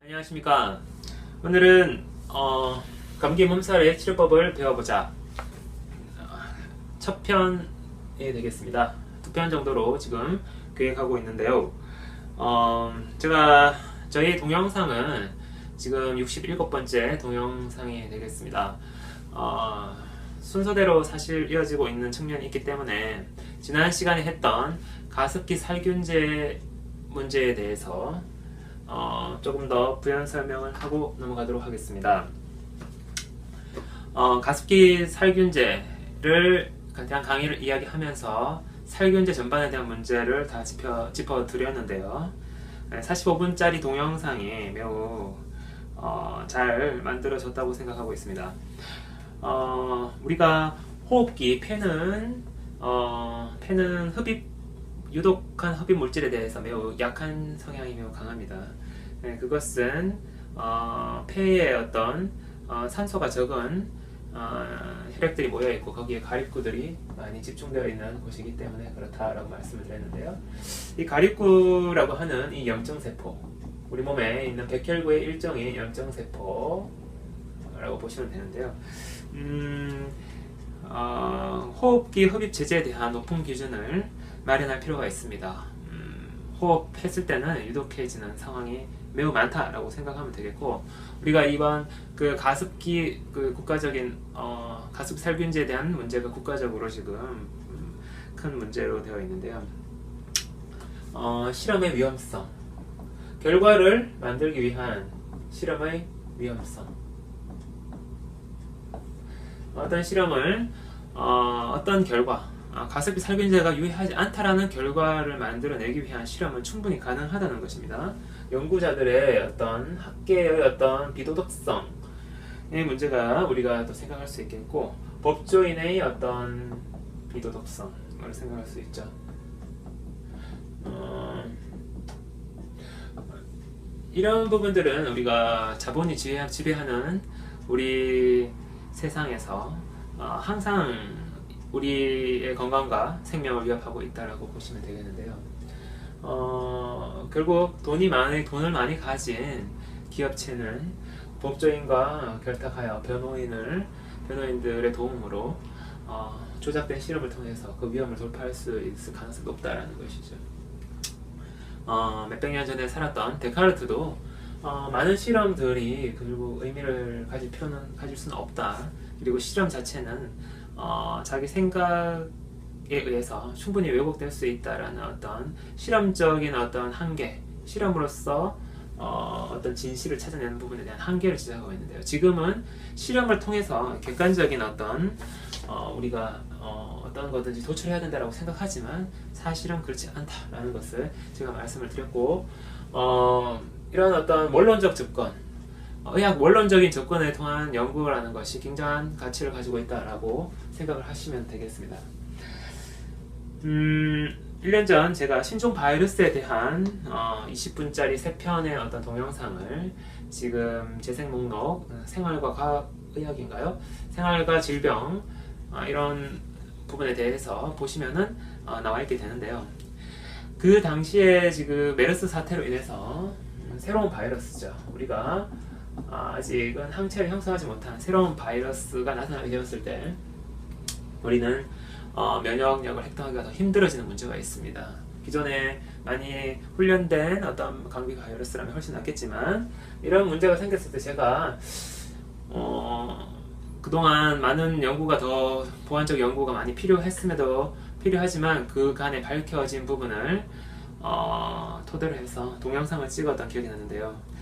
안녕하십니까. 오늘은 감기 몸살의 치료법을 배워보자 첫 편이 되겠습니다. 두 편 정도로 지금 계획하고 있는데요. 제가 저희 동영상은 지금 67번째 동영상이 되겠습니다. 순서대로 사실 이어지고 있는 측면이 있기 때문에 지난 시간에 했던 가습기 살균제 문제에 대해서 조금 더 부연 설명을 하고 넘어가도록 하겠습니다. 가습기 살균제를 대한 강의를 이야기하면서 살균제 전반에 대한 문제를 다 짚어드렸는데요. 45분짜리 동영상이 매우 잘 만들어졌다고 생각하고 있습니다. 우리가 호흡기, 폐는 유독한 흡입 물질에 대해서 매우 약한 성향이 매우 강합니다. 그것은 폐에 어떤 산소가 적은 혈액들이 모여 있고 거기에 가립구들이 많이 집중되어 있는 곳이기 때문에 그렇다라고 말씀을 드렸는데요. 이 가립구라고 하는 이 염증세포, 우리 몸에 있는 백혈구의 일종의 염증세포라고 보시면 되는데요. 호흡기 흡입 제제에 대한 높은 기준을 마련할 필요가 있습니다. 호흡했을 때는 유독해지는 상황이 매우 많다라고 생각하면 되겠고, 우리가 이번 그 가습기 국가적인 가습 살균제에 대한 문제가 국가적으로 지금 큰 문제로 되어 있는데요. 실험의 위험성, 결과를 만들기 위한 실험의 위험성. 어떤 실험을 어떤 결과, 가습기 살균제가 유해하지 않다라는 결과를 만들어내기 위한 실험은 충분히 가능하다는 것입니다. 연구자들의 어떤 학계의 어떤 비도덕성의 문제가 우리가 또 생각할 수 있겠고, 법조인의 어떤 비도덕성을 생각할 수 있죠. 이런 부분들은 우리가 자본이 지배하는 우리 세상에서 항상 우리의 건강과 생명을 위협하고 있다라고 보시면 되겠는데요. 결국 돈을 많이 가진 기업체는 법조인과 결탁하여 변호인들의 도움으로 조작된 실험을 통해서 그 위험을 돌파할 수 있을 가능성이 높다라는 것이죠. 몇백 년 전에 살았던 데카르트도 많은 실험들이 결국 의미를 가질 수는 없다. 그리고 실험 자체는 자기 생각에 의해서 충분히 왜곡될 수 있다라는 어떤 실험적인 어떤 한계, 실험으로서 어떤 진실을 찾아내는 부분에 대한 한계를 지적하고 있는데요. 지금은 실험을 통해서 객관적인 어떤 우리가 어떤 거든지 도출해야 된다라고 생각하지만 사실은 그렇지 않다라는 것을 제가 말씀을 드렸고, 이런 어떤 원론적 접근, 의학 원론적인 접근에 통한 연구라는 것이 굉장한 가치를 가지고 있다라고 생각을 하시면 되겠습니다. 1년 전 제가 신종 바이러스에 대한 20분짜리 3편의 어떤 동영상을 지금 재생 목록 생활과 과학의학인가요? 생활과 질병 이런 부분에 대해서 보시면은 나와 있게 되는데요. 그 당시에 지금 메르스 사태로 인해서 새로운 바이러스죠. 우리가 아직은 항체를 형성하지 못한 새로운 바이러스가 나타나게 되었을 때 우리는 면역력을 획득하기가 더 힘들어지는 문제가 있습니다. 기존에 많이 훈련된 어떤 감기 바이러스라면 훨씬 낫겠지만, 이런 문제가 생겼을 때 제가 그동안 많은 연구가 더 보완적 연구가 많이 필요하지만 그간에 밝혀진 부분을 토대로 해서 동영상을 찍었던 기억이 나는데요.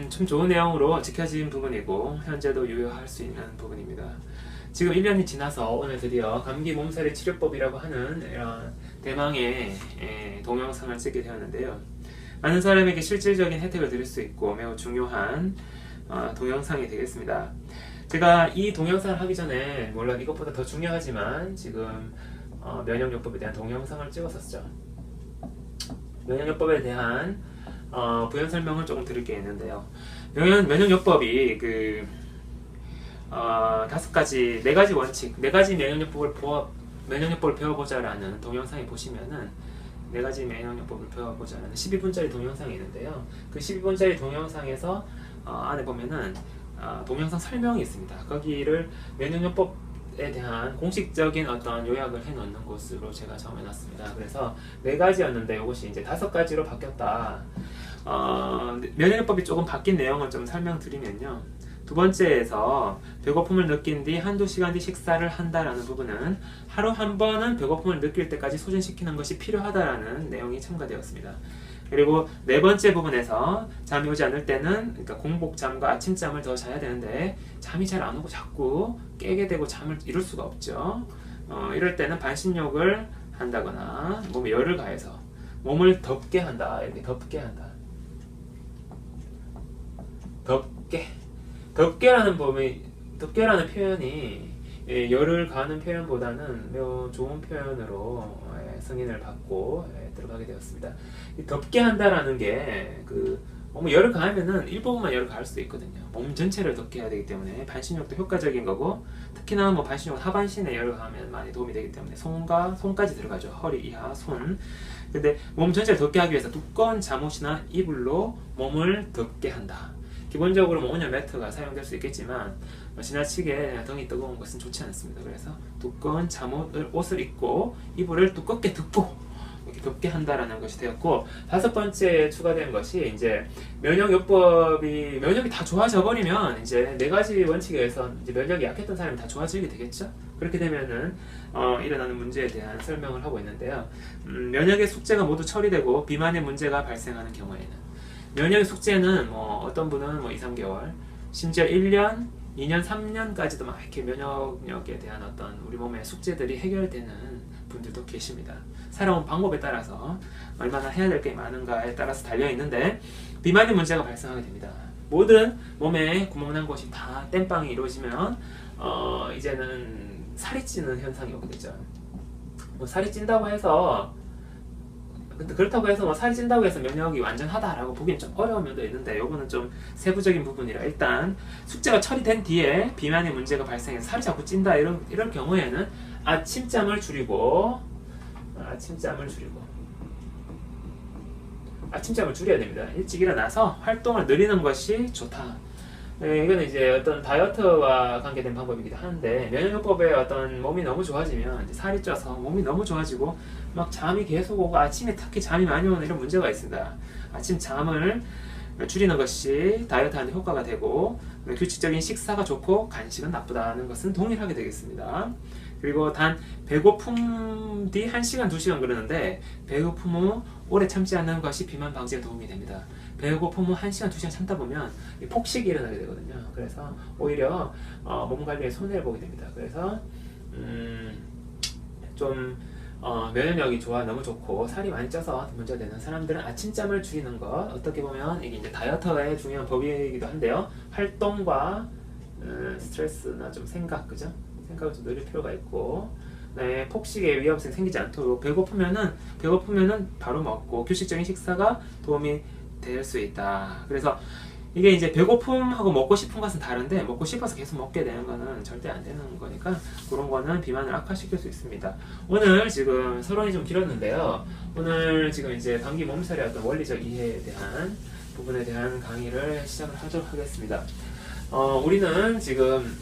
참 좋은 내용으로 지켜진 부분이고 현재도 유효할 수 있는 부분입니다. 지금 1년이 지나서 오늘 드디어 감기 몸살의 치료법이라고 하는 이런 대망의 동영상을 찍게 되었는데요. 많은 사람에게 실질적인 혜택을 드릴 수 있고 매우 중요한 동영상이 되겠습니다. 제가 이 동영상을 하기 전에 물론 이것보다 더 중요하지만 지금 면역요법에 대한 동영상을 찍었었죠. 면역요법에 대한 부연 설명을 조금 드릴 게 있는데요. 면역요법이 4가지 원칙, 4가지 면역요법을 배워보자라는 동영상에 보시면은 네 가지 면역요법을 배워보자 하는 12분짜리 동영상이 있는데요. 그 12분짜리 동영상에서 안에 보면은 동영상 설명이 있습니다. 거기를 면역요법에 대한 공식적인 어떤 요약을 해놓는 곳으로 제가 정해놨습니다. 그래서 네 가지였는데 이것이 이제 5가지로 바뀌었다. 면역요법이 조금 바뀐 내용을 좀 설명드리면요. 두 번째에서 배고픔을 느낀 뒤 한두 시간 뒤 식사를 한다라는 부분은 하루 한 번은 배고픔을 느낄 때까지 소진시키는 것이 필요하다라는 내용이 첨가되었습니다. 그리고 네 번째 부분에서 잠이 오지 않을 때는 그러니까 공복잠과 아침잠을 더 자야 되는데 잠이 잘 안 오고 자꾸 깨게 되고 잠을 이룰 수가 없죠. 이럴 때는 반신욕을 한다거나 몸에 열을 가해서 몸을 덥게 한다. 이렇게 덥게 한다. 덥게라는 표현이 열을 가하는 표현보다는 매우 좋은 표현으로 승인을 받고 들어가게 되었습니다. 이 덥게 한다라는 게 몸에 열을 가하면은 일부분만 열을 가할 수도 있거든요. 몸 전체를 덥게 해야 되기 때문에 반신욕도 효과적인 거고, 특히나 뭐 반신욕 하반신에 열을 가하면 많이 도움이 되기 때문에 손까지 들어가죠. 허리 이하, 손. 근데 몸 전체를 덥게 하기 위해서 두꺼운 잠옷이나 이불로 몸을 덥게 한다. 기본적으로 온열 매트가 사용될 수 있겠지만 지나치게 등이 뜨거운 것은 좋지 않습니다. 그래서 두꺼운 옷을 입고 이불을 두껍게 덮고 이렇게 덥게 한다라는 것이 되었고, 5번째 추가된 것이 이제 면역이 다 좋아져 버리면 이제 네 가지 원칙에 의해서 이제 면역이 약했던 사람이 다 좋아지게 되겠죠. 그렇게 되면은 일어나는 문제에 대한 설명을 하고 있는데요. 면역의 숙제가 모두 처리되고 비만의 문제가 발생하는 경우에는 면역의 숙제는 어떤 분은 2, 3개월, 심지어 1년, 2년, 3년까지도 막 이렇게 면역력에 대한 어떤 우리 몸의 숙제들이 해결되는 분들도 계십니다. 살아온 방법에 따라서 얼마나 해야 될 게 많은가에 따라서 달려 있는데, 비만의 문제가 발생하게 됩니다. 모든 몸에 구멍난 곳이 다 땜빵이 이루어지면 이제는 살이 찌는 현상이 오게 되죠. 살이 찐다고 해서 근데 그렇다고 해서 살이 찐다고 해서 면역이 완전하다라고 보기엔 좀 어려운 면도 있는데, 요거는 좀 세부적인 부분이라 일단 숙제가 처리된 뒤에 비만의 문제가 발생해서 살이 자꾸 찐다 이런 경우에는 아침잠을 줄여야 됩니다. 일찍 일어나서 활동을 늘리는 것이 좋다. 이건 이제 어떤 다이어트와 관계된 방법이기도 한데, 면역요법에 어떤 몸이 너무 좋아지면 이제 살이 쪄서 몸이 너무 좋아지고 막 잠이 계속 오고 아침에 특히 잠이 많이 오는 이런 문제가 있습니다. 아침 잠을 줄이는 것이 다이어트하는 데 효과가 되고, 규칙적인 식사가 좋고 간식은 나쁘다는 것은 동일하게 되겠습니다. 그리고 단 배고픔 뒤 1시간, 2시간 그러는데, 배고픔 후 오래 참지 않는 것이 비만 방지에 도움이 됩니다. 배고픔 후 1시간, 2시간 참다 보면 폭식이 일어나게 되거든요. 그래서 오히려 몸 관리에 손해를 보게 됩니다. 그래서 면역력이 너무 좋고 살이 많이 쪄서 문제가 되는 사람들은 아침잠을 줄이는 것, 어떻게 보면 이게 이제 다이어트의 중요한 법이기도 한데요. 활동과 스트레스나 좀 생각을 좀 늘릴 필요가 있고, 폭식의 위험성이 생기지 않도록 배고프면은 바로 먹고 규칙적인 식사가 도움이 될 수 있다. 그래서 이게 이제 배고픔하고 먹고 싶은 것은 다른데, 먹고 싶어서 계속 먹게 되는 거는 절대 안 되는 거니까 그런 거는 비만을 악화시킬 수 있습니다. 오늘 지금 서론이 좀 길었는데요. 오늘 지금 이제 감기 몸살의 어떤 원리적 이해에 대한 부분에 대한 강의를 시작을 하도록 하겠습니다. 우리는 지금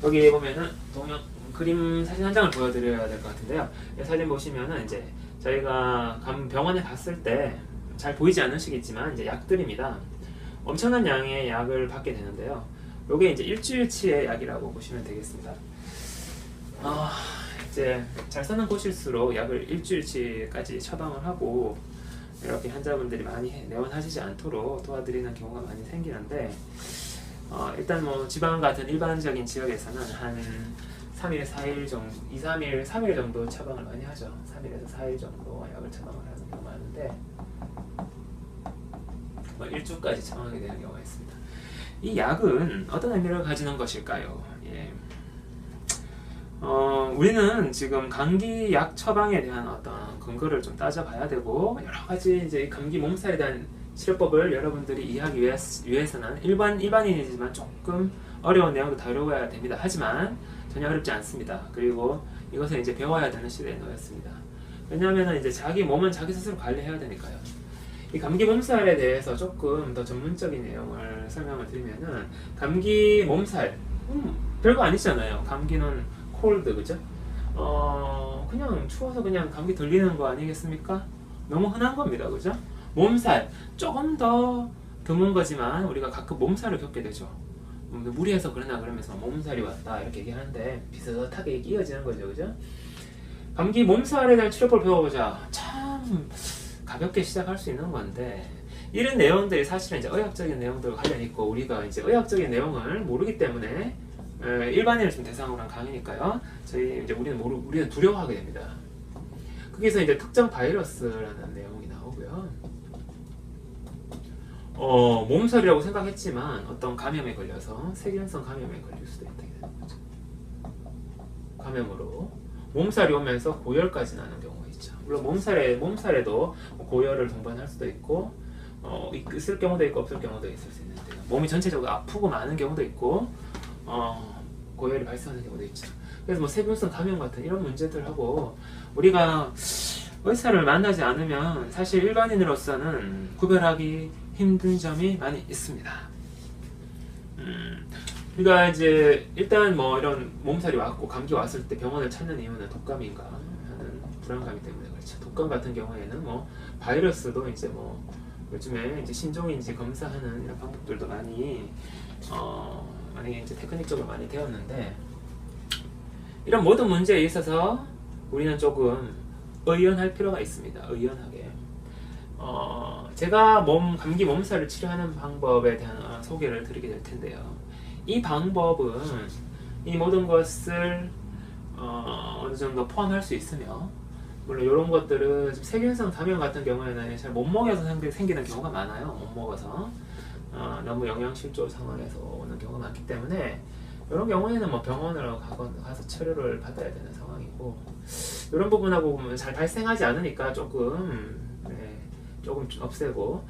여기 보면은 그림 사진 한 장을 보여드려야 될 것 같은데요. 이 사진 보시면은 이제 저희가 병원에 갔을 때 잘 보이지 않으시겠지만 이제 약들입니다. 엄청난 양의 약을 받게 되는데요. 요게 이제 일주일치의 약이라고 보시면 되겠습니다. 이제 잘 사는 곳일수록 약을 일주일치까지 처방을 하고 이렇게 환자분들이 많이 내원하시지 않도록 도와드리는 경우가 많이 생기는데, 일단 지방 같은 일반적인 지역에서는 한 3일, 4일 정도, 2, 3일, 3일 정도 처방을 많이 하죠. 3일에서 4일 정도 약을 처방을 하는 경우가 많은데, 1주까지 처방하게 되는 경우가 있습니다. 이 약은 어떤 의미를 가지는 것일까요? 우리는 지금 감기 약 처방에 대한 어떤 근거를 좀 따져봐야 되고, 여러 가지 이제 감기 몸살에 대한 치료법을 여러분들이 이해하기 위해서는 일반인이지만 조금 어려운 내용도 다루어야 됩니다. 하지만 전혀 어렵지 않습니다. 그리고 이것을 이제 배워야 되는 시대에 놓였습니다. 왜냐하면 이제 자기 몸은 자기 스스로 관리해야 되니까요. 이 감기 몸살에 대해서 조금 더 전문적인 내용을 설명을 드리면은, 감기 몸살 별거 아니잖아요. 감기는 콜드, 그죠? 그냥 추워서 그냥 감기 들리는 거 아니겠습니까? 너무 흔한 겁니다, 그죠? 몸살 조금 더 드문 거지만 우리가 가끔 몸살을 겪게 되죠. 무리해서 그러나 그러면서 몸살이 왔다 이렇게 얘기하는데 비슷하게 이어지는 거죠, 그죠? 감기 몸살에 대한 치료법을 배워보자. 참 가볍게 시작할 수 있는 건데, 이런 내용들이 사실은 이제 의학적인 내용들과 관련이 있고, 우리가 이제 의학적인 내용을 모르기 때문에 일반인을 좀 대상으로 한 강의니까요. 우리는 두려워하게 됩니다. 거기서 이제 특정 바이러스라는 내용이 나오고요. 몸살이라고 생각했지만 어떤 감염에 걸려서 세균성 감염에 걸릴 수도 있다는 거죠. 감염으로 몸살이 오면서 고열까지 나는 경우가 있죠. 물론 몸살에도 고열을 동반할 수도 있고, 있을 경우도 있고 없을 경우도 있을 수 있는데요. 몸이 전체적으로 아프고 많은 경우도 있고, 고열이 발생하는 경우도 있죠. 그래서 뭐 세균성 감염 같은 이런 문제들하고 우리가 의사를 만나지 않으면 사실 일반인으로서는 구별하기 힘든 점이 많이 있습니다. 우리가 이제 일단 뭐 이런 몸살이 왔고 감기 왔을 때 병원을 찾는 이유는 독감인가 하는 불안감이 때문에 그렇죠. 독감 같은 경우에는 뭐 바이러스도 이제 뭐 요즘에 이제 신종인지 검사하는 이런 방법들도 많이 이제 테크닉적으로 많이 되었는데, 이런 모든 문제에 있어서 우리는 조금 의연할 필요가 있습니다. 의연하게. 제가 감기 몸살을 치료하는 방법에 대한 소개를 드리게 될 텐데요. 이 방법은 이 모든 것을 어느 정도 포함할 수 있으며, 물론 이런 것들은 세균성 감염 같은 경우에는 잘 못 먹여서 생기는 경우가 많아요. 못 먹어서 너무 영양실조 상황에서 오는 경우가 많기 때문에 이런 경우에는 뭐 병원으로 가서 치료를 받아야 되는 상황이고, 이런 부분하고 보면 잘 발생하지 않으니까 조금 없애고,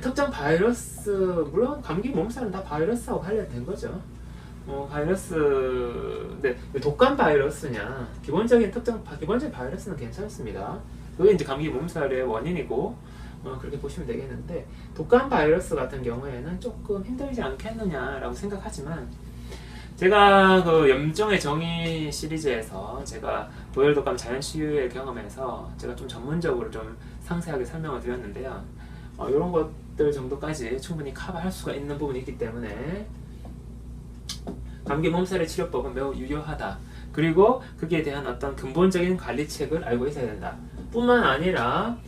특정 바이러스, 물론 감기 몸살은 다 바이러스하고 관련된 거죠. 독감 바이러스냐, 기본적인 바이러스는 괜찮습니다. 그게 이제 감기 몸살의 원인이고, 그렇게 보시면 되겠는데, 독감 바이러스 같은 경우에는 조금 힘들지 않겠느냐라고 생각하지만, 제가 그 염정의 정의 시리즈에서 제가 고열독감 자연치유의 경험에서 제가 좀 전문적으로 좀 상세하게 설명을 드렸는데요. 이런 것들 정도까지 충분히 커버할 수가 있는 부분이 있기 때문에 감기 몸살의 치료법은 매우 유효하다. 그리고 거기에 대한 어떤 근본적인 관리책을 알고 있어야 된다. 뿐만 아니라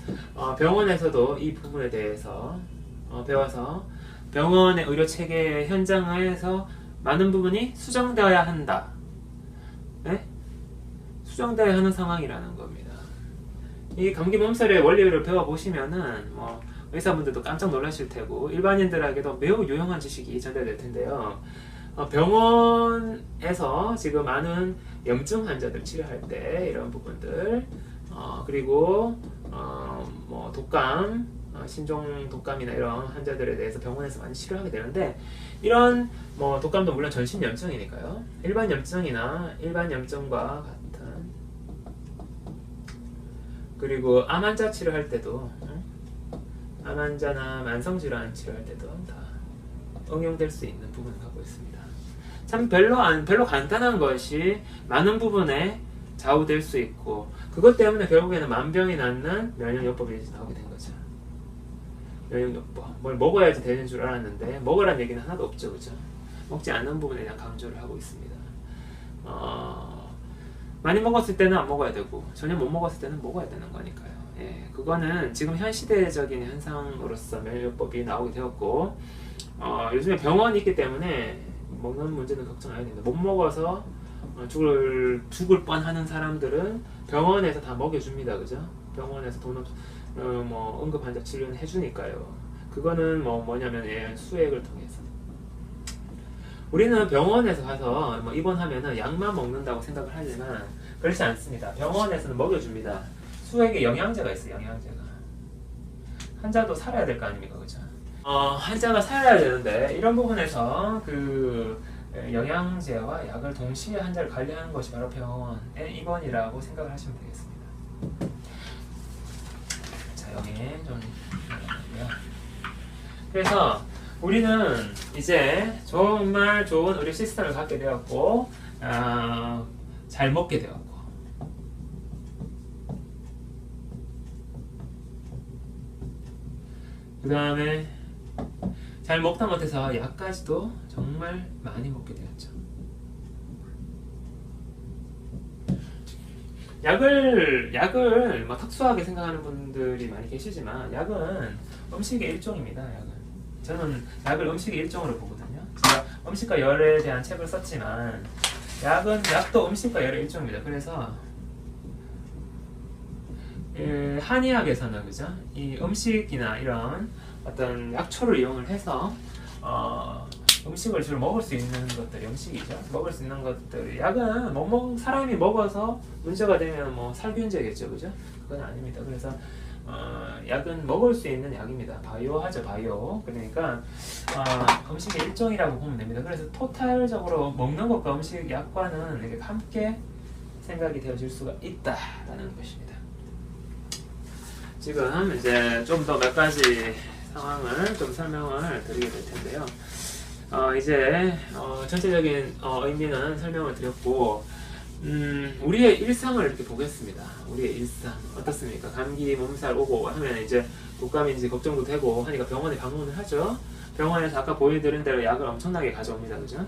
병원에서도 이 부분에 대해서 배워서 병원의 의료 체계 현장에서 많은 부분이 수정되어야 한다. 네? 수정되어야 하는 상황이라는 겁니다. 이 감기 몸살의 원리를 배워보시면은 의사분들도 깜짝 놀라실 테고 일반인들에게도 매우 유용한 지식이 전달될 텐데요. 병원에서 지금 많은 염증 환자들 치료할 때 이런 부분들, 그리고 독감, 신종 독감이나 이런 환자들에 대해서 병원에서 많이 치료하게 되는데, 이런 독감도 물론 전신 염증이니까요. 일반 염증이나 일반 염증과 같은, 그리고 암 환자 치료할 때도, 암 환자나 만성 질환 치료할 때도 다 응용될 수 있는 부분을 갖고 있습니다. 참 별로 간단한 것이 많은 부분에 좌우될 수 있고, 그것 때문에 결국에는 만병이 낫는 면역요법이 나오게 된 거죠. 면역요법. 뭘 먹어야지 되는 줄 알았는데 먹으란 얘기는 하나도 없죠, 그죠? 먹지 않는 부분에 대한 강조를 하고 있습니다. 많이 먹었을 때는 안 먹어야 되고 전혀 못 먹었을 때는 먹어야 되는 거니까요. 예, 그거는 지금 현 시대적인 현상으로서 면역요법이 나오게 되었고, 요즘에 병원이 있기 때문에 먹는 문제는 걱정 안 해야 됩니다. 못 먹어서 죽을 뻔하는 사람들은 병원에서 다 먹여줍니다, 그죠? 병원에서 응급 환자 치료는 해주니까요. 그거는 뭐냐면 수액을 통해서. 우리는 병원에서 가서 입원하면은 약만 먹는다고 생각을 하지만 그렇지 않습니다. 병원에서는 먹여줍니다. 수액에 영양제가 있어요, 영양제가. 환자도 살아야 될 거 아닙니까, 그죠? 환자가 살아야 되는데 이런 부분에서 영양제와 약을 동시에 환자를 관리하는 것이 바로 병원의 입원이라고 생각을 하시면 되겠습니다. 자, 여기 좀 그래서 우리는 이제 정말 좋은 의료 시스템을 갖게 되었고 잘 먹게 되었고 그 다음에 잘 먹다 못해서 약까지도 정말 많이 먹게 되었죠. 약을 뭐 특수하게 생각하는 분들이 많이 계시지만 약은 음식의 일종입니다. 저는 약을 음식의 일종으로 보거든요. 제가 음식과 열에 대한 책을 썼지만 약도 음식과 열의 일종입니다. 그래서 한의학에서는 그죠? 이 음식이나 이런 어떤 약초를 이용을 해서 음식을 주로 먹을 수 있는 것들이 음식이죠. 먹을 수 있는 것들이 약은 사람이 먹어서 문제가 되면 뭐 살균제겠죠, 그죠? 그건 아닙니다. 그래서 약은 먹을 수 있는 약입니다. 바이오하죠, 바이오. 그러니까 음식의 일종이라고 보면 됩니다. 그래서 토탈적으로 먹는 것과 음식, 약과는 이렇게 함께 생각이 되어질 수가 있다라는 것입니다. 지금 이제 좀 더 몇 가지 상황을 좀 설명을 드리게 될 텐데요. 이제 전체적인 의미는 설명을 드렸고 우리의 일상을 이렇게 보겠습니다. 우리의 일상 어떻습니까? 감기, 몸살 오고 하면 이제 독감인지 걱정도 되고 하니까 병원에 방문을 하죠. 병원에서 아까 보여드린 대로 약을 엄청나게 가져옵니다. 그죠?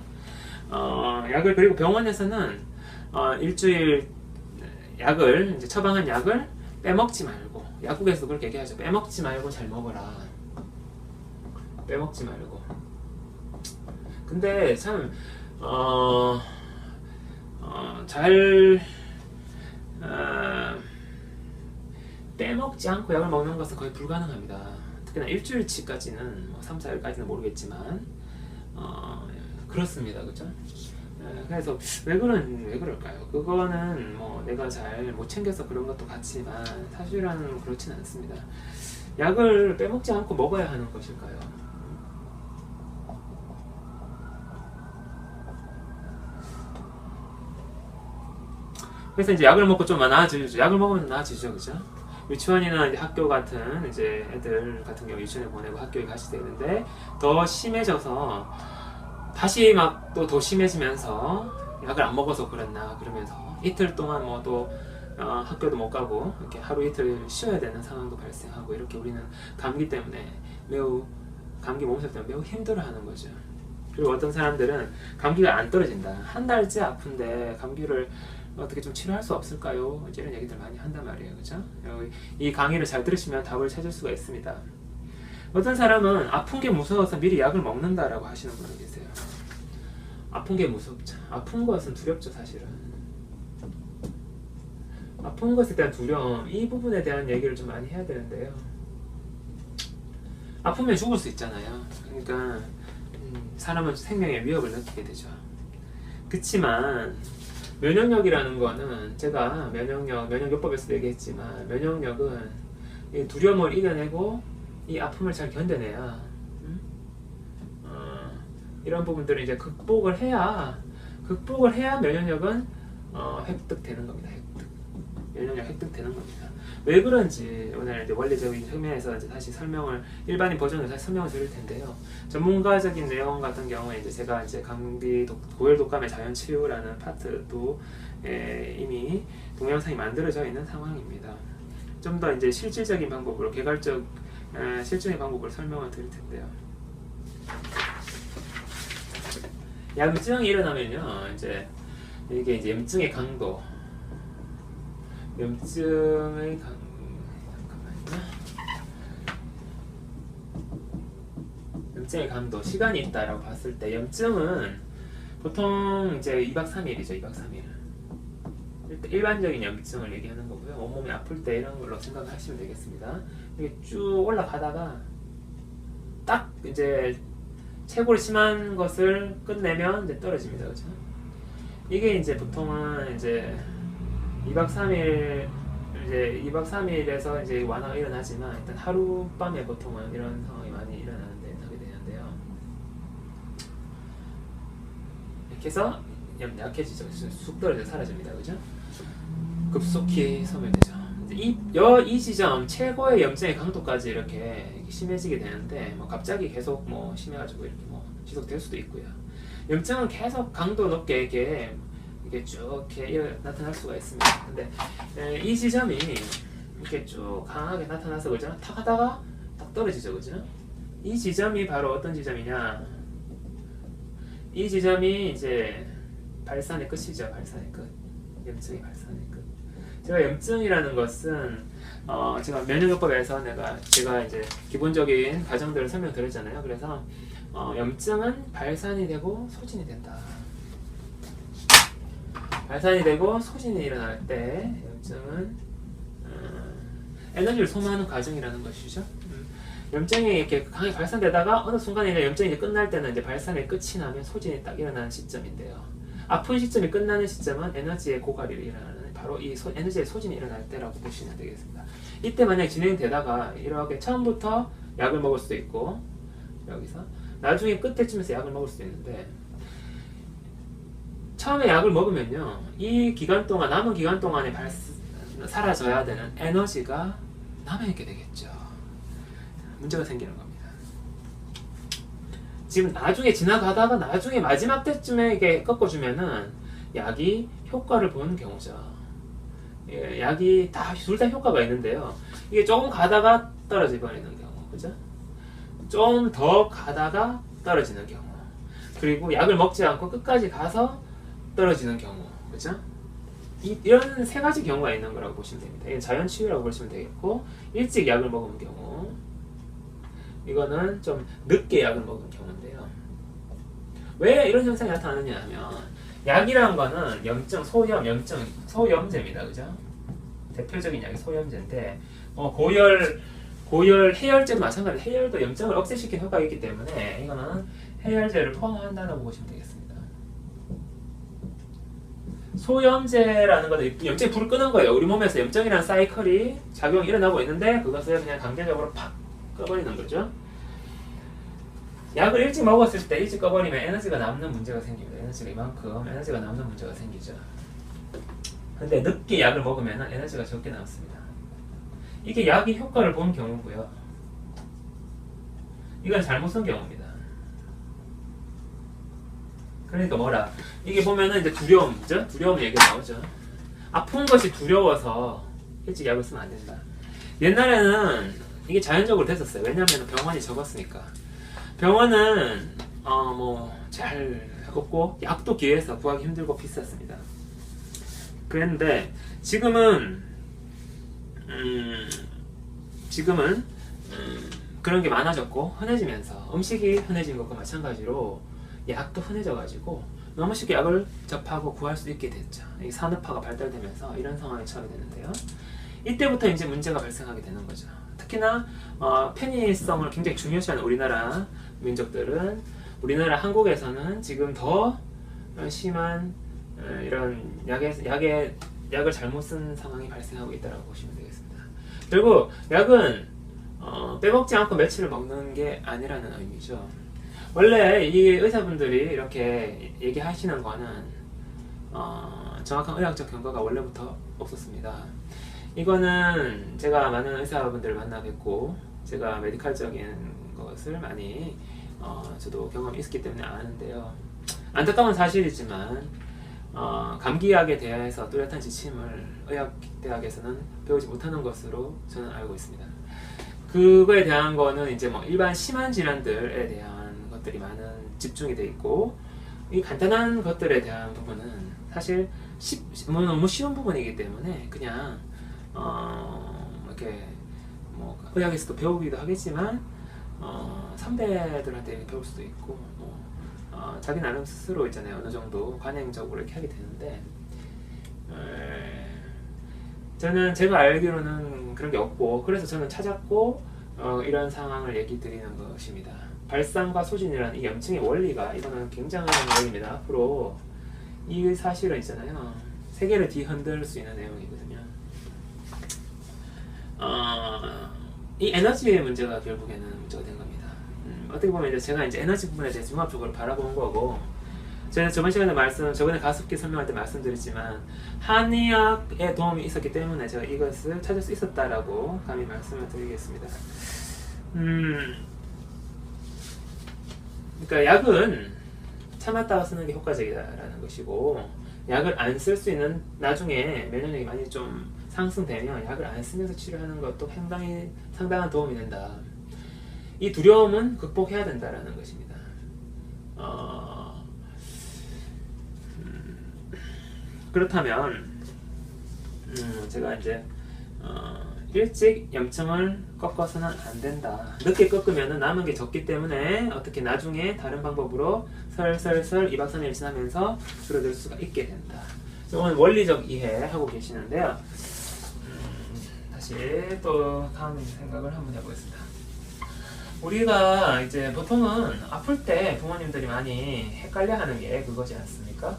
약을 그리고 병원에서는 일주일 약을 이제 처방한 약을 빼먹지 말고 약국에서 그렇게 얘기하죠. 빼먹지 말고 잘 먹어라. 빼먹지 말고. 근데 참 빼먹지 않고 약을 먹는 것은 거의 불가능합니다. 특히나 일주일치까지는 3, 4일까지는 모르겠지만 그렇습니다. 그죠? 그래서 왜 그럴까요? 그거는 뭐 내가 잘 못 챙겨서 그런 것도 같지만 사실은 그렇진 않습니다. 약을 빼먹지 않고 먹어야 하는 것일까요? 그래서 이제 약을 먹고 좀 나아지죠. 약을 먹으면 나아지죠, 그죠? 유치원이나 이제 학교 같은 이제 애들 같은 경우 유치원에 보내고 학교에 가시게 되는데 더 심해져서 다시 막 또 더 심해지면서 약을 안 먹어서 그랬나 그러면서 이틀 동안 뭐 또 학교도 못 가고 이렇게 하루 이틀 쉬어야 되는 상황도 발생하고 이렇게 우리는 감기 때문에 감기 몸살 때문에 매우 힘들어하는 거죠. 그리고 어떤 사람들은 감기가 안 떨어진다. 한 달째 아픈데 감기를 어떻게 좀 치료할 수 없을까요? 이제 이런 얘기들 많이 한단 말이에요. 그죠? 이 강의를 잘 들으시면 답을 찾을 수가 있습니다. 어떤 사람은 아픈 게 무서워서 미리 약을 먹는다라고 하시는 분이 계세요. 아픈 게 무섭죠. 아픈 것은 두렵죠, 사실은. 아픈 것에 대한 두려움, 이 부분에 대한 얘기를 좀 많이 해야 되는데요. 아프면 죽을 수 있잖아요. 그러니까 사람은 생명의 위협을 느끼게 되죠. 그치만 면역력이라는 거는 제가 면역요법에서도 얘기했지만 면역력은 이 두려움을 이겨내고 이 아픔을 잘 견뎌내야 이런 부분들을 이제 극복을 해야 면역력은 획득되는 겁니다. 면역력 획득되는 겁니다. 왜 그런지 오늘 이제 원리적인 측면에서 이제 다시 일반인 버전으로 다시 설명을 드릴 텐데요. 전문가적인 내용 같은 경우에 이제 제가 이제 고열 독감의 자연 치유라는 파트도 이미 동영상이 만들어져 있는 상황입니다. 좀 더 이제 실질적인 방법으로 실증의 방법으로 설명을 드릴 텐데요. 야구증이 일어나면요, 이제 이게 이제 염증의 강도, 염증의 강도, 시간이 있다라고 봤을 때 염증은 보통 이제 2박 3일이죠. 2박 3일. 일반적인 염증을 얘기하는 거고요. 온몸이 아플 때 이런 걸로 생각하시면 되겠습니다. 이게 쭉 올라가다가 딱 이제 최고로 심한 것을 끝내면 이제 떨어집니다. 그죠? 이게 이제 보통은 이제 2박 3일에서 이제 완화가 일어나지만 일단 하룻밤에 보통은 이런 상황이 많이 하게 되는데요. 그래서 약해지죠. 쑥 떨어져 사라집니다. 그죠? 급속히 소멸되죠. 이 지점 최고의 염증의 강도까지 이렇게 심해지게 되는데 뭐 갑자기 계속 뭐 심해가지고 이렇게 뭐 지속될 수도 있고요. 염증은 계속 강도 높게 이게 쭉 이렇게 나타날 수가 있습니다. 근데 이 지점이 이렇게 쭉 강하게 나타나서 그죠? 탁 하다가 딱 떨어지죠. 그죠? 이 지점이 바로 어떤 지점이냐? 이 지점이 이제 발산의 끝이죠. 발산의 끝. 염증의 발산의 끝. 제가 염증이라는 것은 제가 면역요법에서 제가 이제 기본적인 과정들을 설명드렸잖아요. 그래서 염증은 발산이 되고 소진이 된다. 발산이 되고 소진이 일어날 때 염증은 에너지를 소모하는 과정이라는 것이죠. 염증이 이렇게 강하게 발산되다가 어느 순간에 이제 염증이 이제 끝날 때는 이제 발산의 끝이 나면 소진이 딱 일어나는 시점인데요. 아픈 시점이 끝나는 시점은 에너지의 고갈이 일어나는 바로 이 에너지의 소진이 일어날 때라고 보시면 되겠습니다. 이때 만약 진행되다가 이렇게 처음부터 약을 먹을 수도 있고 여기서 나중에 끝에쯤에서 약을 먹을 수도 있는데 처음에 약을 먹으면요 이 기간 동안 남은 기간 동안에 사라져야 되는 에너지가 남아있게 되겠죠. 문제가 생기는 겁니다. 지금 나중에 지나가다가 나중에 마지막 때쯤에 이게 꺾어주면은 약이 효과를 보는 경우죠. 예, 약이 둘 다 효과가 있는데요. 이게 조금 가다가 떨어져 버리는 경우, 그죠? 좀 더 가다가 떨어지는 경우, 그리고 약을 먹지 않고 끝까지 가서 떨어지는 경우, 그죠? 이런 세 가지 경우가 있는 거라고 보시면 됩니다. 이건 자연 치유라고 보시면 되겠고, 일찍 약을 먹은 경우, 이거는 좀 늦게 약을 먹은 경우인데요. 왜 이런 현상이 나타나느냐 하면 약이라는 거는 염증, 소염제입니다. 그죠? 대표적인 약이 소염제인데 고열 해열제도 마찬가지로 해열도 염증을 억제시키는 효과가 있기 때문에 이거는 해열제를 포함한다고 보시면 되겠습니다. 소염제라는 것은 염증이 불을 끄는 거예요. 우리 몸에서 염증이라는 사이클이 작용이 일어나고 있는데 그것을 그냥 강제적으로 팍 꺼버리는 거죠. 약을 일찍 먹었을 때 일찍 꺼버리면 에너지가 남는 문제가 생깁니다. 에너지가 남는 문제가 생기죠. 근데 늦게 약을 먹으면 에너지가 적게 남습니다. 이게 약이 효과를 본 경우고요. 이건 잘못 쓴 경우입니다. 그러니까 이게 보면은 이제 두려움이죠? 두려움 얘기가 나오죠. 아픈 것이 두려워서 일찍 약을 쓰면 안 된다. 옛날에는 이게 자연적으로 됐었어요. 왜냐하면 병원이 적었으니까. 병원은 잘 없고 약도 기회에서 구하기 힘들고 비쌌습니다. 그랬는데 지금은 그런 게 많아졌고 흔해지면서 음식이 흔해진 것과 마찬가지로 약도 흔해져가지고 너무 쉽게 약을 접하고 구할 수 있게 됐죠. 이 산업화가 발달되면서 이런 상황에 처하게 되는데요. 이때부터 이제 문제가 발생하게 되는 거죠. 특히나 편의성을 굉장히 중요시하는 우리나라 민족들은 우리나라 한국에서는 지금 더 심한 이런 약을 잘못 쓴 상황이 발생하고 있다고 보시면 되겠습니다. 결국 약은 빼먹지 않고 며칠을 먹는 게 아니라는 의미죠. 원래 이 의사분들이 이렇게 얘기하시는 거는 정확한 의학적 근거가 원래부터 없었습니다. 이거는 제가 많은 의사분들을 만나 뵙고 제가 메디컬적인 것을 많이 저도 경험이 있었기 때문에 아는데요. 안타까운 사실이지만 감기약에 대해서 뚜렷한 지침을 의학대학에서는 배우지 못하는 것으로 저는 알고 있습니다. 그거에 대한 거는 이제 일반 심한 질환들에 대한 것들이 많은 집중이 돼 있고 이 간단한 것들에 대한 부분은 사실 너무 쉬운 부분이기 때문에 그냥 이렇게 의학에서도 배우기도 하겠지만 선배들한테 배울 수도 있고 자기 나름 스스로 있잖아요. 어느 정도 관행적으로 이렇게 하게 되는데 저는 제가 알기로는 그런 게 없고 그래서 저는 찾았고 이런 상황을 얘기 드리는 것입니다. 발산과 소진이라는 이 염증의 원리가 이거는 굉장한 원리입니다. 앞으로 이 사실은 있잖아요. 세계를 뒤흔들 수 있는 내용이거든요. 이 에너지의 문제가 결국에는 문제가 된 겁니다. 어떻게 보면 제가 에너지 부분에 대해서 종합적으로 바라본 거고 제가 저번 시간에 저번에 가습기 설명할 때 말씀드렸지만 한의학의 도움이 있었기 때문에 제가 이것을 찾을 수 있었다라고 감히 말씀을 드리겠습니다. 그러니까 약은 참았다가 쓰는 게 효과적이다라는 것이고, 약을 안 쓸 수 있는, 나중에 면역력이 많이 좀 상승되면 약을 안 쓰면서 치료하는 것도 상당한 도움이 된다. 이 두려움은 극복해야 된다라는 것입니다. 그렇다면 제가 이제 일찍 염증을 꺾어서는 안 된다. 늦게 꺾으면 남은 게 적기 때문에 어떻게 나중에 다른 방법으로 설설설 2박 3일 지나면서 줄어들 수가 있게 된다. 오늘 원리적 이해하고 계시는데요. 다시 또 다음 생각을 한번 해보겠습니다. 우리가 이제 보통은 아플 때 부모님들이 많이 헷갈려 하는 게 그거지 않습니까?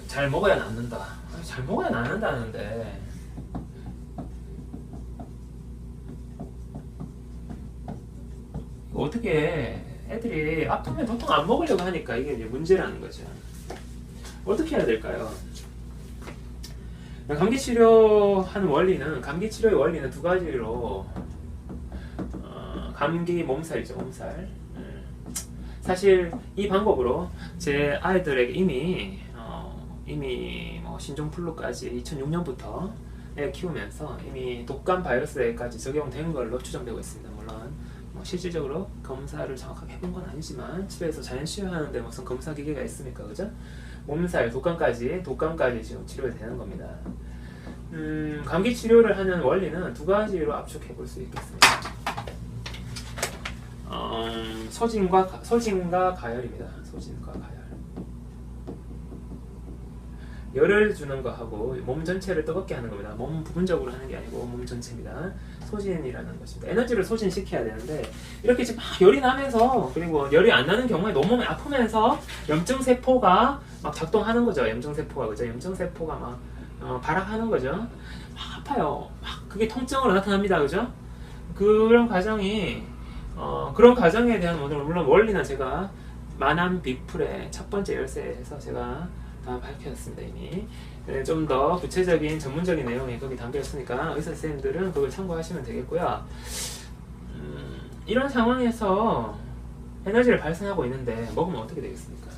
잘 먹어야 낫는다. 잘 먹어야 낫는다는데, 어떻게 애들이 아프면 보통 안 먹으려고 하니까 이게 이제 문제라는 거죠. 어떻게 해야 될까요? 감기 치료하는 원리는, 감기 치료의 원리는 두 가지로, 감기 몸살이죠, 몸살. 사실 이 방법으로 제 아이들에게 이미 뭐 신종플루까지 2006년부터 애 키우면서 이미 독감 바이러스에까지 적용된 걸로 추정되고 있습니다. 물론 뭐 실질적으로 검사를 정확하게 해본 건 아니지만 집에서 자연 치유하는데 무슨 검사 기계가 있습니까, 그죠? 몸살, 독감까지 지금 치료가 되는 겁니다. 감기 치료를 하는 원리는 두 가지로 압축해 볼 수 있겠습니다. 소진과 가열입니다. 소진과 가열. 열을 주는 거하고 몸 전체를 뜨겁게 하는 겁니다. 몸 부분적으로 하는 게 아니고 몸 전체입니다. 소진이라는 것입니다. 에너지를 소진시켜야 되는데, 이렇게 지금 막 열이 나면서, 그리고 열이 안 나는 경우에 온몸이 아프면서 염증세포가 막 작동하는 거죠. 염증세포가, 그죠? 염증세포가 막 발악하는 거죠. 막 아파요. 막 그게 통증으로 나타납니다. 그죠? 그런 과정에 대한 물론 원리는 제가 만암 빅풀의 첫 번째 열쇠에서 제가 다 밝혔습니다. 이미 좀 더 구체적인 전문적인 내용이 거기 담겨 있으니까 의사 선생님들은 그걸 참고하시면 되겠고요. 이런 상황에서 에너지를 발생하고 있는데 먹으면 어떻게 되겠습니까?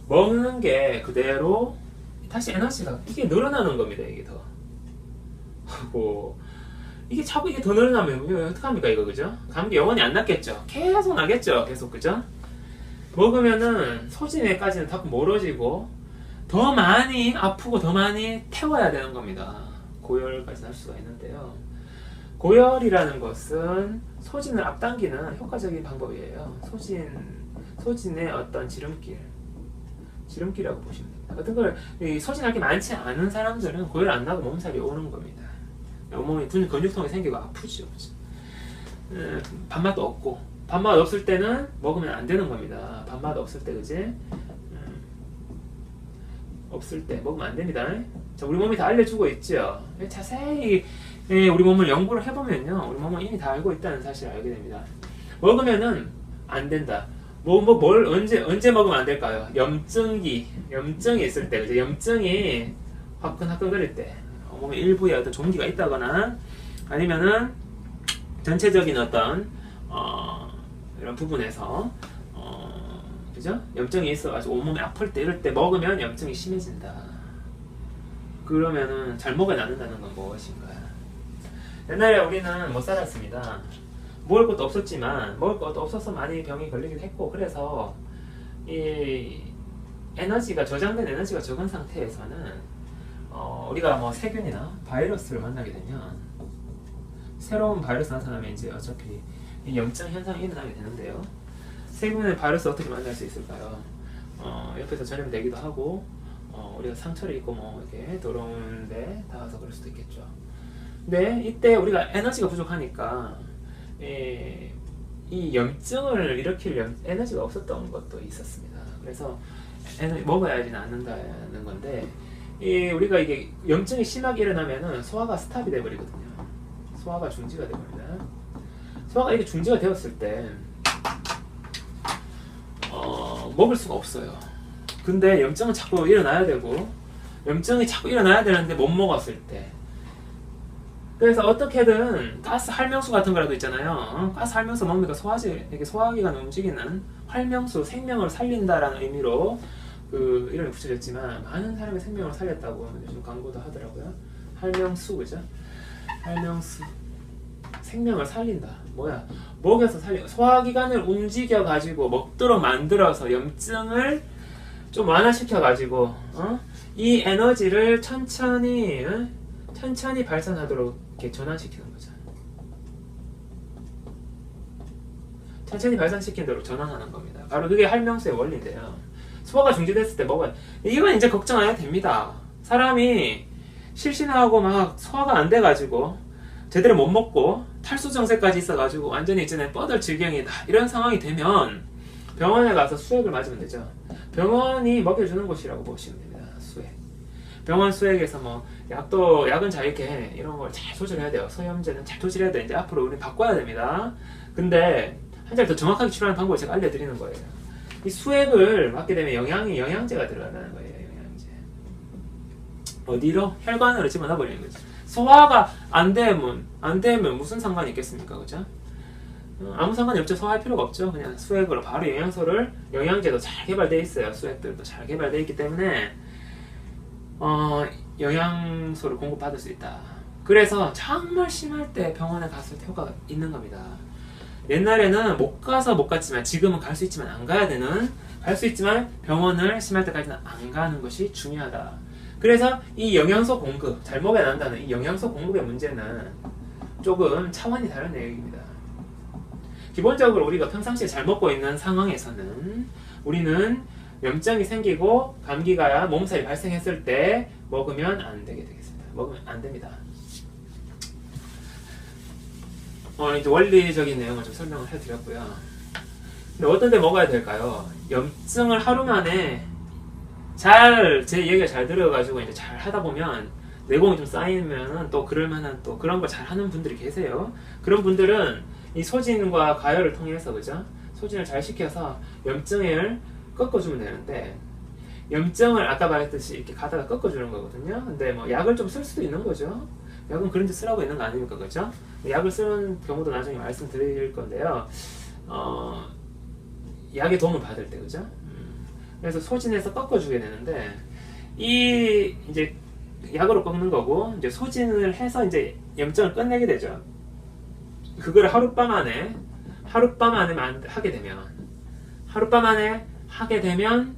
먹는 게 그대로 다시 에너지가 이게 늘어나는 겁니다. 이게 더 하고, 이게 자꾸 이게 더 늘어나면 어떡합니까 이거, 그죠? 감기 영원히 안 낫겠죠? 계속 나겠죠? 계속, 그죠? 먹으면은 소진에까지는 자꾸 멀어지고 더 많이 아프고 더 많이 태워야 되는 겁니다. 고열까지 날 수가 있는데요. 고열이라는 것은 소진을 앞당기는 효과적인 방법이에요. 소진의 어떤 지름길이라고 보시면 됩니다. 어떤 걸 소진할 게 많지 않은 사람들은 고열 안 나고 몸살이 오는 겁니다. 온몸에 근육통이 생기고 아프죠. 밥맛도 없고, 밥맛 없을 때는 먹으면 안 되는 겁니다. 밥맛 없을 때, 그지? 없을 때 먹으면 안 됩니다. 자, 우리 몸이 다 알려주고 있죠. 자세히 우리 몸을 연구를 해보면요, 우리 몸은 이미 다 알고 있다는 사실을 알게 됩니다. 먹으면은 안 된다. 뭘 언제 먹으면 안 될까요? 염증이 있을 때, 그죠? 염증이 화끈화끈거릴 때, 몸의 일부에 어떤 종기가 있다거나, 아니면은 전체적인 어떤 이런 부분에서 그죠? 염증이 있어가지고 온몸이 아플 때, 이럴 때 먹으면 염증이 심해진다. 그러면은 잘 먹어야 낫는다는 건 무엇인가? 옛날에 우리는 못 살았습니다. 먹을 것도 없었지만, 먹을 것도 없어서 많이 병이 걸리기도 했고, 그래서 이 저장된 에너지가 적은 상태에서는 우리가 뭐 세균이나 바이러스를 만나게 되면, 새로운 바이러스 나타나면 이제 어차피 이 염증 현상이 일어나게 되는데요. 세균의 바이러스 어떻게 만날 수 있을까요? 옆에서 전염되기도 하고, 우리가 상처를 입고 뭐 이렇게 더러운데 닿아서 그럴 수도 있겠죠. 근데 이때 우리가 에너지가 부족하니까 이 염증을 일으킬 에너지가 없었던 것도 있었습니다. 그래서 먹어야지 낫는다는 건데, 우리가 이게 염증이 심하게 일어나면은 소화가 스탑이 돼버리거든요. 소화가 중지가 돼버립니다. 소화가 이게 중지가 되었을 때 먹을 수가 없어요. 근데 염증은 자꾸 일어나야 되고 염증이 자꾸 일어나야 되는데 못 먹었을 때, 그래서 어떻게든 가스 활명수 같은 거라도 있잖아요. 가스 활명수 먹으니까 소화제, 이렇게 소화기관을 움직이는 활명수, 생명을 살린다라는 의미로 그 이름이 붙여졌지만 많은 사람의 생명을 살렸다고 요즘 광고도 하더라고요. 활명수, 그죠? 활명수, 생명을 살린다. 뭐야? 먹여서 살려, 소화기관을 움직여 가지고 먹도록 만들어서 염증을 좀 완화시켜 가지고 이 에너지를 천천히 발산하도록 이렇게 전환시키는 거죠. 천천히 발산시키도록 전환하는 겁니다. 바로 그게 활명수의 원리인데요. 소화가 중지됐을 때 먹어야, 이건 이제 걱정 안 해도 됩니다. 사람이 실신하고 막 소화가 안 돼가지고 제대로 못 먹고 탈수 증세까지 있어가지고 완전히 이제는 뻗을 지경이다, 이런 상황이 되면 병원에 가서 수액을 맞으면 되죠. 병원이 먹여주는 곳이라고 보시면 됩니다. 수액. 병원 수액에서 뭐 약은 잘 이렇게 이런 걸 잘 조절해야 돼요. 소염제는 잘 조절해야 돼. 이제 앞으로 우리 바꿔야 됩니다. 근데 한 잘 더 정확하게 치료하는 방법을 제가 알려드리는 거예요. 이 수액을 맞게 되면 영양제가 들어간다는 거예요. 영양제. 어디로? 혈관으로 집어넣어 버리는 거죠. 소화가 안 되면 무슨 상관이 있겠습니까, 그죠? 아무 상관이 없죠. 소화할 필요가 없죠. 그냥 수액으로 바로 영양제도 잘 개발되어 있어요. 수액들도 잘 개발되어 있기 때문에 영양소를 공급받을 수 있다. 그래서 정말 심할 때 병원에 갔을 때 효과가 있는 겁니다. 옛날에는 못 갔지만 지금은 갈 수 있지만 안 가야 되는, 갈 수 있지만 병원을 심할 때까지는 안 가는 것이 중요하다. 그래서 이 영양소 공급, 잘 먹어야 한다는 이 영양소 공급의 문제는 조금 차원이 다른 내용입니다. 기본적으로 우리가 평상시에 잘 먹고 있는 상황에서는 우리는 염증이 생기고 감기가 몸살이 발생했을 때 먹으면 안 되겠습니다. 먹으면 안 됩니다. 이제 원리적인 내용을 좀 설명을 해드렸고요. 근데 어떤 데 먹어야 될까요? 염증을 하루 만에 제 얘기가 잘 들어가지고 이제 잘 하다 보면 내공이 좀 쌓이면은 또 그럴 만한 또 그런 걸 잘 하는 분들이 계세요. 그런 분들은 이 소진과 가열을 통해서, 그죠? 소진을 잘 시켜서 염증을 꺾어주면 되는데, 염증을 아까 말했듯이 이렇게 가다가 꺾어주는 거거든요. 근데 뭐 약을 좀 쓸 수도 있는 거죠. 약은 그런 데 쓰라고 있는 거 아닙니까, 그죠? 약을 쓰는 경우도 나중에 말씀드릴 건데요. 약의 도움을 받을 때, 그죠? 그래서 소진해서 꺾어주게 되는데, 이제 약으로 꺾는 거고, 이제 소진을 해서 이제 염증을 끝내게 되죠. 그걸 하룻밤 안에 하게 되면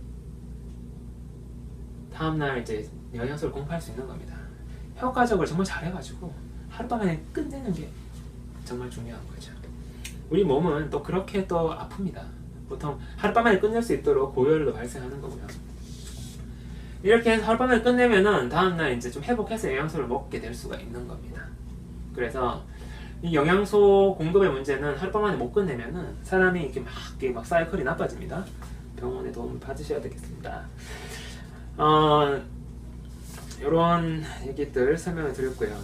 다음날 이제 영양소를 공급할 수 있는 겁니다. 효과적으로 정말 잘해가지고 하룻밤 안에 끝내는 게 정말 중요한 거죠. 우리 몸은 또 그렇게 또 아픕니다. 보통 하룻밤 안에 끝낼 수 있도록 고열도 발생하는 거고요. 이렇게 해서 하룻밤 안에 끝내면은 다음날 이제 좀 회복해서 영양소를 먹게 될 수가 있는 겁니다. 그래서 이 영양소 공급의 문제는 하룻밤 안에 못 끝내면은 사람이 이렇게 막 사이클이 나빠집니다. 병원에 도움을 받으셔야 되겠습니다. 이런 얘기들 설명을 드렸고요.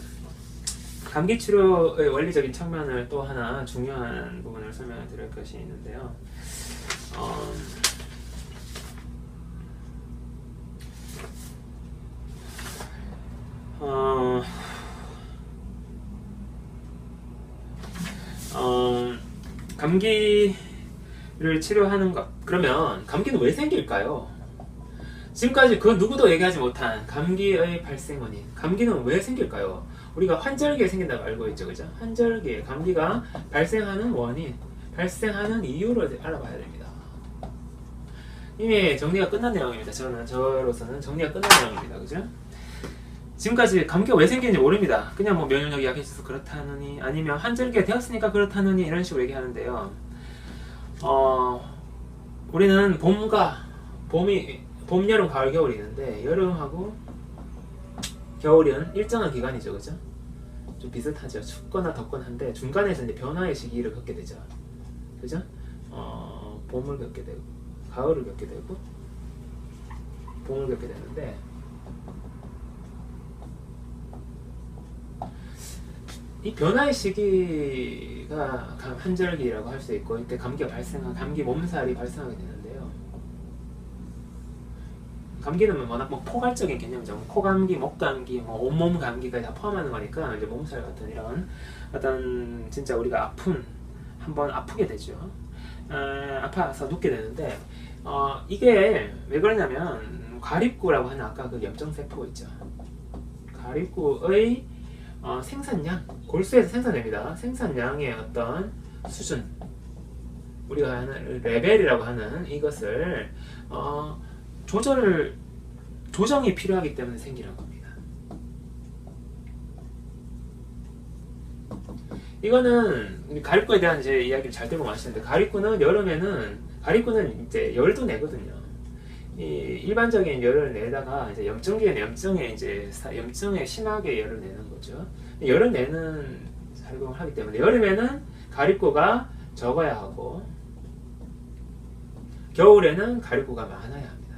감기 치료의 원리적인 측면을 또 하나 중요한 부분을 설명을 드릴 것이 있는데요. 감기를 치료하는 것. 그러면 감기는 왜 생길까요? 지금까지 그 누구도 얘기하지 못한 감기의 발생 원인. 감기는 왜 생길까요? 우리가 환절기에 생긴다고 알고 있죠, 그죠? 환절기에 감기가 발생하는 원인, 발생하는 이유를 알아봐야 됩니다. 이미 정리가 끝난 내용입니다. 저로서는 정리가 끝난 내용입니다, 그죠? 지금까지 감기가 왜 생기는지 모릅니다. 그냥 뭐 면역력이 약해져서 그렇다느니, 아니면 환절기가 되었으니까 그렇다느니, 이런 식으로 얘기하는데요. 우리는 봄, 여름, 가을, 겨울이 있는데, 여름하고 겨울은 일정한 기간이죠, 그죠? 좀 비슷하죠. 춥거나 덥거나 한데, 중간에서 이제 변화의 시기를 겪게 되죠. 그죠? 봄을 겪게 되고, 가을을 겪게 되고, 봄을 겪게 되는데, 이 변화의 시기가 환절기라고 할 수 있고 이때 감기 몸살이 발생하게 되는데요. 감기는 워낙 뭐 포괄적인 개념이죠. 코감기, 목감기, 뭐 온몸 감기까지 다 포함하는 거니까 이제 몸살 같은 이런 어떤 진짜 우리가 한번 아프게 되죠. 아파서 눕게 되는데 이게 왜 그러냐면 가립구라고 하는 아까 그 염증세포 있죠. 가립구의 생산량, 골수에서 생산됩니다. 생산량의 어떤 수준, 우리가 하는 레벨이라고 하는 이것을 조정이 필요하기 때문에 생기는 겁니다. 이거는 가립구에 대한 이제 이야기를 잘 들고 마시는데, 가립구는 이제 열도 내거든요. 이 일반적인 열을 내다가 이제 염증에 심하게 열을 내는 거죠. 열을 내는 작용을 하기 때문에 여름에는 가립구가 적어야 하고 겨울에는 가립구가 많아야 합니다.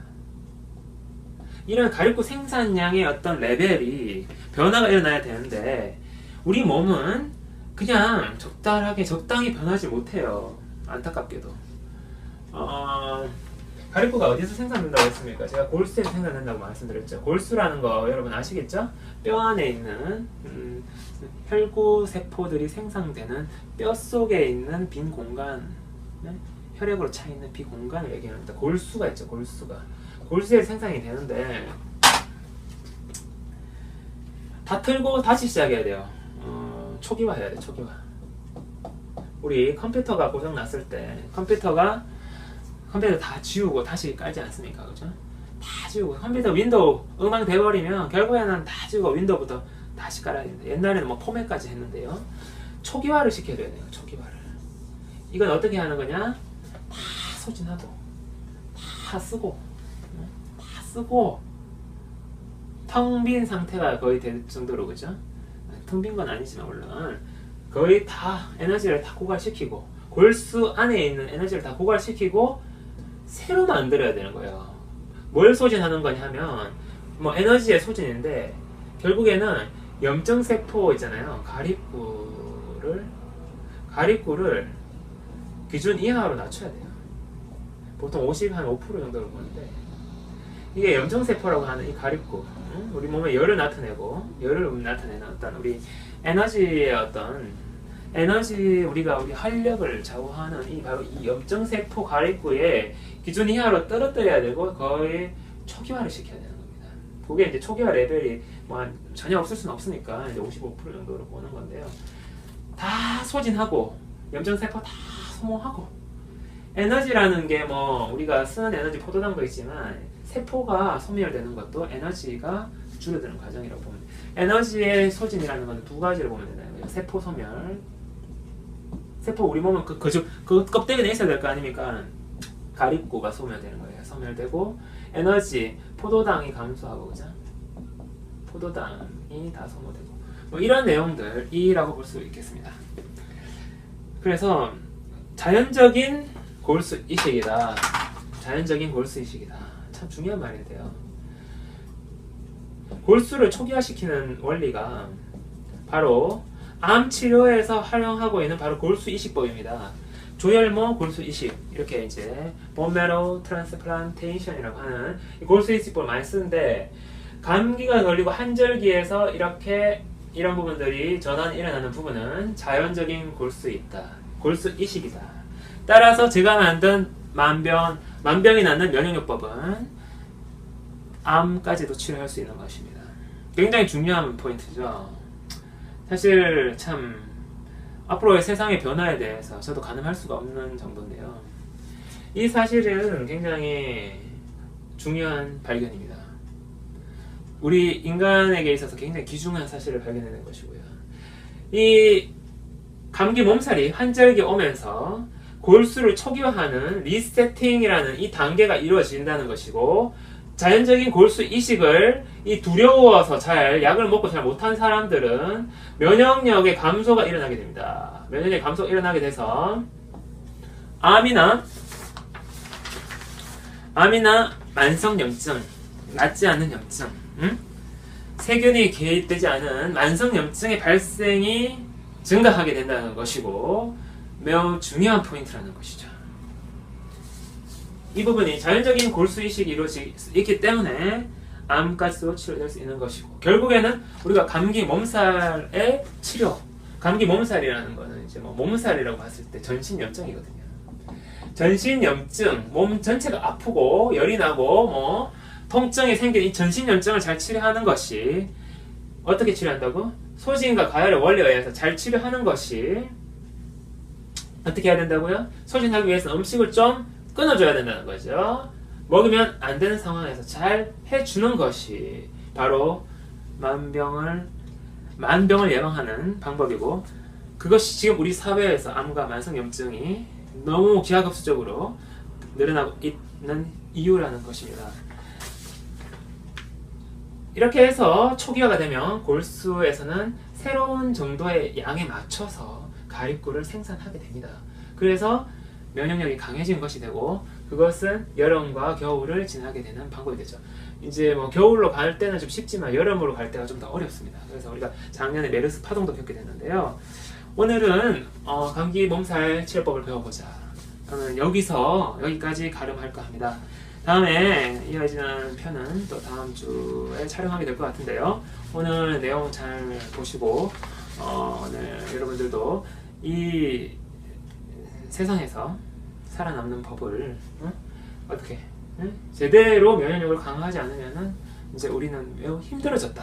이런 가립구 생산량의 어떤 레벨이 변화가 일어나야 되는데 우리 몸은 그냥 적당히 변하지 못해요. 안타깝게도. 가립구가 어디서 생산된다고 했습니까? 제가 골수에서 생산된다고 말씀드렸죠. 골수라는 거 여러분 아시겠죠? 뼈 안에 있는 혈구 세포들이 생성되는 뼈 속에 있는 빈 공간, 혈액으로 차 있는 빈 공간을 얘기합니다. 골수가 있죠. 골수에 생산이 되는데 다 틀고 다시 시작해야 돼요. 초기화해야 돼. 초기화. 우리 컴퓨터가 고장 났을 때 컴퓨터 다 지우고 다시 깔지 않습니까? 그죠? 다 지우고 컴퓨터 윈도우 음악 돼버리면 결국에는 다 지우고 윈도우부터 다시 깔아야 됩니다. 옛날에는 뭐 포맷까지 했는데요. 초기화를 시켜줘야 돼요. 초기화를. 이건 어떻게 하는 거냐? 다 소진하고 다 쓰고 텅 빈 상태가 거의 될 정도로, 그죠? 텅 빈 건 아니지만 물론 거의 다 에너지를 다 고갈시키고 골수 안에 있는 에너지를 다 고갈시키고 새로 만들어야 되는 거예요. 뭘 소진하는 거냐 하면 뭐 에너지의 소진인데 결국에는 염증세포 있잖아요. 가립구를 기준 이하로 낮춰야 돼요. 보통 5 5% 정도로 보는데 이게 염증세포라고 하는 이 가립구, 우리 몸에 열을 나타내는 어떤 우리 에너지의 우리 활력을 좌우하는 바로 이 염증세포 가립구의 기준 이하로 떨어뜨려야 되고 거의 초기화를 시켜야 되는 겁니다. 그게 이제 초기화 레벨이 뭐 전혀 없을 수는 없으니까 이제 55% 정도로 보는 건데요. 다 소진하고 염증세포 다 소모하고 에너지라는 게 뭐 우리가 쓰는 에너지 포도당도 있지만 세포가 소멸되는 것도 에너지가 줄어드는 과정이라고 보면 돼요. 에너지의 소진이라는 건 두 가지로 보면 되나요? 세포 소멸. 세포 우리 몸은 그 껍데기에 있어야 될 거 아닙니까? 가립구가 소멸되는 거예요. 소멸되고 에너지, 포도당이 감소하고, 그죠? 포도당이 다 소모되고 뭐 이런 내용들이라고 볼 수 있겠습니다. 그래서 자연적인 골수 이식이다. 참 중요한 말인데요. 골수를 초기화시키는 원리가 바로 암 치료에서 활용하고 있는 바로 골수 이식법입니다. 조혈모 골수 이식, 이렇게 이제 본메로 트랜스플란테이션이라고 하는 골수 이식법을 많이 쓰는데 감기가 걸리고 환절기에서 이런 부분들이 전환이 일어나는 부분은 자연적인 골수 이식이다. 따라서 제가 만든 만병이 낫는 면역요법은 암까지도 치료할 수 있는 것입니다. 굉장히 중요한 포인트죠. 사실 참 앞으로의 세상의 변화에 대해서 저도 가늠할 수가 없는 정도인데요. 이 사실은 굉장히 중요한 발견입니다. 우리 인간에게 있어서 굉장히 귀중한 사실을 발견해낸 것이고요. 이 감기 몸살이 환절기 오면서 골수를 초기화하는 리세팅이라는 이 단계가 이루어진다는 것이고, 자연적인 골수 이식을 두려워서 약을 먹고 잘 못한 사람들은 면역력의 감소가 일어나게 됩니다. 면역력의 감소가 일어나게 돼서 암이나 만성염증, 낫지 않는 염증, 세균이 개입되지 않은 만성염증의 발생이 증가하게 된다는 것이고 매우 중요한 포인트라는 것이죠. 이 부분이 자연적인 골수 이식이 이루어지기 때문에 암까지도 치료될 수 있는 것이고, 결국에는 우리가 감기 몸살의 치료, 감기 몸살이라는 거는 이제 뭐 몸살이라고 봤을 때 전신염증이거든요. 전신염증, 몸 전체가 아프고 열이 나고 뭐 통증이 생긴 이 전신염증을 잘 치료하는 것이, 어떻게 치료한다고? 소진과 가열의 원리에 의해서 잘 치료하는 것이, 어떻게 해야 된다고요? 소진하기 위해서 음식을 좀 끊어줘야 된다는 거죠. 먹으면 안 되는 상황에서 잘 해주는 것이 바로 만병을 예방하는 방법이고, 그것이 지금 우리 사회에서 암과 만성염증이 너무 기하급수적으로 늘어나고 있는 이유라는 것입니다. 이렇게 해서 초기화가 되면 골수에서는 새로운 정도의 양에 맞춰서 가입구를 생산하게 됩니다. 그래서 면역력이 강해진 것이 되고, 그것은 여름과 겨울을 지나게 되는 방법이 되죠. 이제 뭐 겨울로 갈 때는 좀 쉽지만 여름으로 갈 때가 좀 더 어렵습니다. 그래서 우리가 작년에 메르스 파동도 겪게 됐는데요. 오늘은 감기 몸살 치료법을 배워보자. 저는 여기까지 가름할까 합니다. 다음에 이어지는 편은 또 다음 주에 촬영하게 될 것 같은데요. 오늘 내용 잘 보시고 오늘 여러분들도 이 세상에서 살아남는 법을 어떻게 제대로 면역력을 강화하지 않으면은 이제 우리는 매우 힘들어졌다.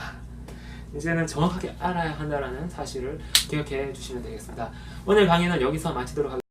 이제는 정확하게 알아야 한다는 사실을 기억해 주시면 되겠습니다. 오늘 강의는 여기서 마치도록 하겠습니다.